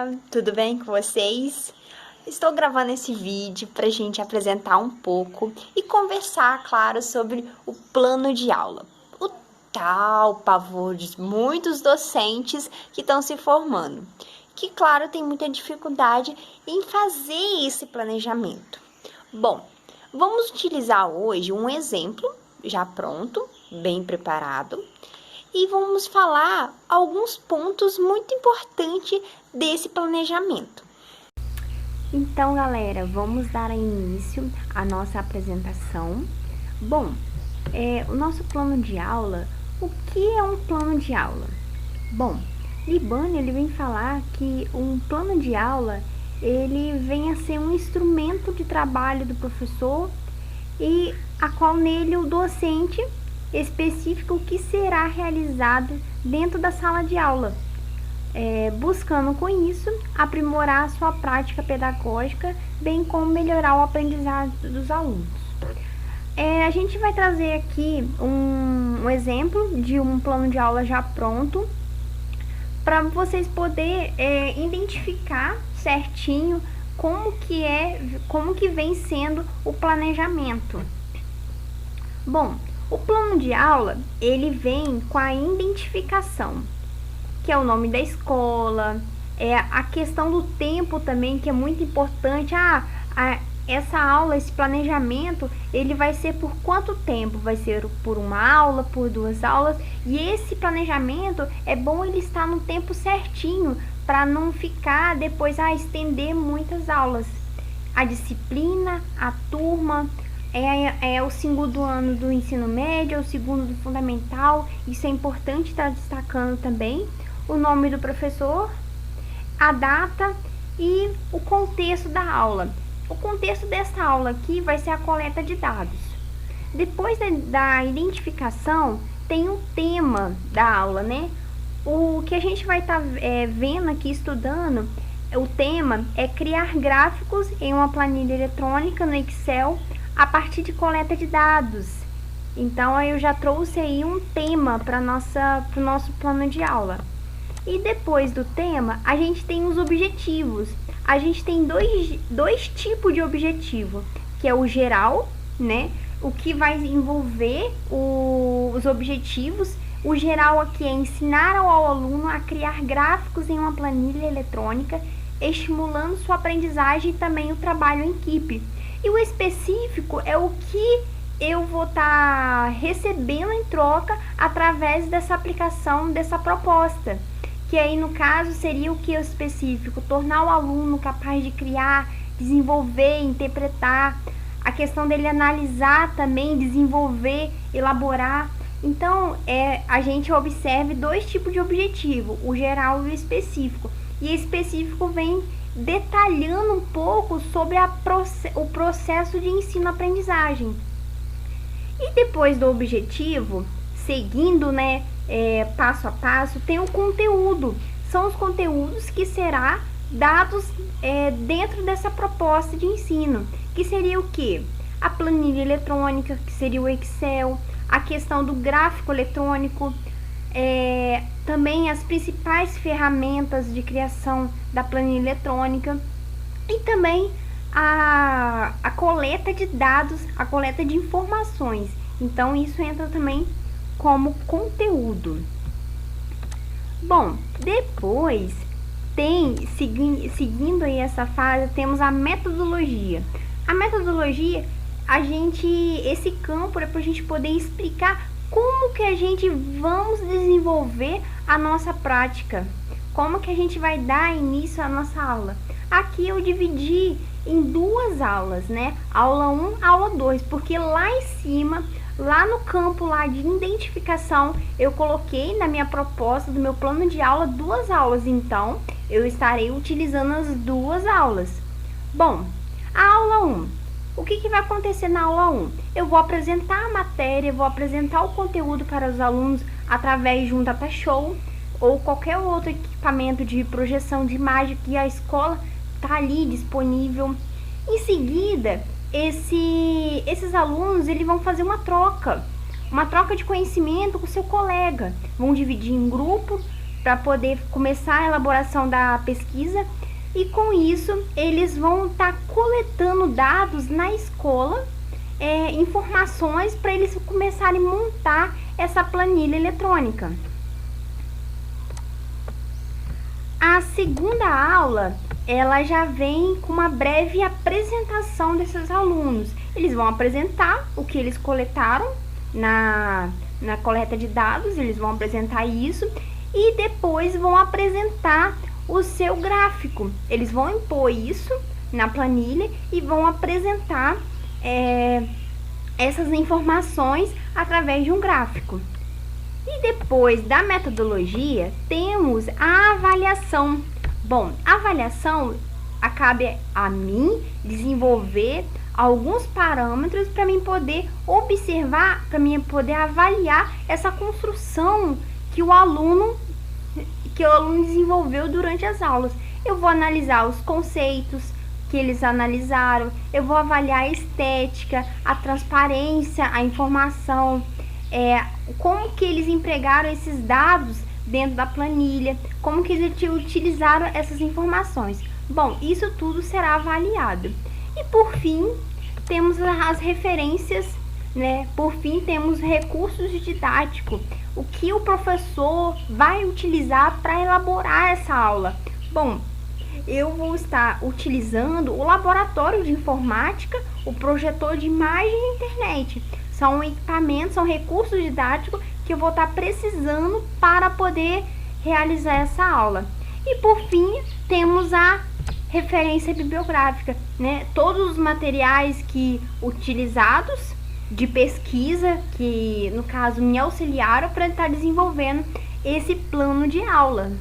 Olá, tudo bem com vocês? Estou gravando esse vídeo para a gente apresentar um pouco e conversar, claro, sobre o plano de aula. O tal pavor de muitos docentes que estão se formando, que, claro, tem muita dificuldade em fazer esse planejamento. Bom, vamos utilizar hoje um exemplo já pronto, bem preparado, e vamos falar alguns pontos muito importantes desse planejamento. Então, galera, vamos dar início à nossa apresentação. Bom, o nosso plano de aula, o que é um plano de aula? Bom, Libânio, ele vem falar que um plano de aula, ele vem a ser um instrumento de trabalho do professor e a qual nele o docente específico que será realizado dentro da sala de aula, buscando com isso aprimorar a sua prática pedagógica, bem como melhorar o aprendizado dos alunos. A gente vai trazer aqui um exemplo de um plano de aula já pronto, para vocês poderem identificar certinho como que vem sendo o planejamento. Bom, o plano de aula, ele vem com a identificação, que é o nome da escola, a questão do tempo também, que é muito importante. Essa aula, esse planejamento, ele vai ser por quanto tempo? Vai ser por uma aula, por 2 aulas, e esse planejamento é bom ele estar no tempo certinho, para não ficar depois estender muitas aulas. A disciplina, a turma, o segundo ano do ensino médio, o segundo do fundamental, isso é importante estar destacando também. O nome do professor, a data e o contexto da aula. O contexto dessa aula aqui vai ser a coleta de dados. Depois da identificação, tem um tema da aula, né? O que a gente vai estar vendo aqui, estudando, o tema é criar gráficos em uma planilha eletrônica no Excel a partir de coleta de dados. Então, eu já trouxe aí um tema para o nosso plano de aula. E depois do tema, a gente tem os objetivos. A gente tem dois tipos de objetivo, que é o geral, né? O que vai envolver os objetivos. O geral aqui é ensinar ao aluno a criar gráficos em uma planilha eletrônica, estimulando sua aprendizagem e também o trabalho em equipe. E o específico é o que eu vou estar recebendo em troca através dessa aplicação, dessa proposta. Que aí, no caso, seria o que é específico? Tornar o aluno capaz de criar, desenvolver, interpretar. A questão dele analisar também, desenvolver, elaborar. Então, a gente observa 2 tipos de objetivo, o geral e o específico. E o específico vem detalhando um pouco sobre o processo de ensino-aprendizagem. E depois do objetivo, seguindo, passo a passo, tem o conteúdo. São os conteúdos que será dados dentro dessa proposta de ensino, que seria o quê? A planilha eletrônica, que seria o Excel, a questão do gráfico eletrônico, também as principais ferramentas de criação da planilha eletrônica e também a coleta de dados, a coleta de informações. Então, isso entra também como conteúdo. Bom, depois seguindo aí essa fase, temos a metodologia. A metodologia, esse campo é para a gente poder explicar como que a gente vamos desenvolver a nossa prática, como que a gente vai dar início à nossa aula. Aqui eu dividi em 2 aulas, né? Aula 1, aula 2, porque lá em cima, lá no campo lá de identificação, eu coloquei na minha proposta do meu plano de aula 2 aulas, então eu estarei utilizando as 2 aulas. Bom, a aula 1. O que vai acontecer na aula 1? Eu vou apresentar a matéria, vou apresentar o conteúdo para os alunos através de um data show ou qualquer outro equipamento de projeção de imagem que a escola está ali disponível. Em seguida, esses alunos eles vão fazer uma troca de conhecimento com seu colega. Vão dividir em grupo para poder começar a elaboração da pesquisa. E com isso, eles vão estar coletando dados na escola, informações para eles começarem a montar essa planilha eletrônica. A segunda aula, ela já vem com uma breve apresentação desses alunos. Eles vão apresentar o que eles coletaram na coleta de dados, eles vão apresentar isso e depois vão apresentar o seu gráfico. Eles vão impor isso na planilha e vão apresentar essas informações através de um gráfico. E depois da metodologia, temos a avaliação. Bom, a avaliação cabe a mim desenvolver alguns parâmetros para mim poder observar, para mim poder avaliar essa construção que o aluno desenvolveu durante as aulas. Eu vou analisar os conceitos que eles analisaram, eu vou avaliar a estética, a transparência, a informação, como que eles empregaram esses dados dentro da planilha, como que eles utilizaram essas informações. Bom, isso tudo será avaliado. E por fim, temos as referências, né? Por fim, temos recursos didáticos, o que o professor vai utilizar para elaborar essa aula. Bom, eu vou estar utilizando o laboratório de informática, o projetor de imagem e internet. São equipamentos, são recursos didáticos que eu vou estar precisando para poder realizar essa aula. E por fim, temos a referência bibliográfica, né? Todos os materiais utilizados de pesquisa, que no caso me auxiliaram para estar desenvolvendo esse plano de aula.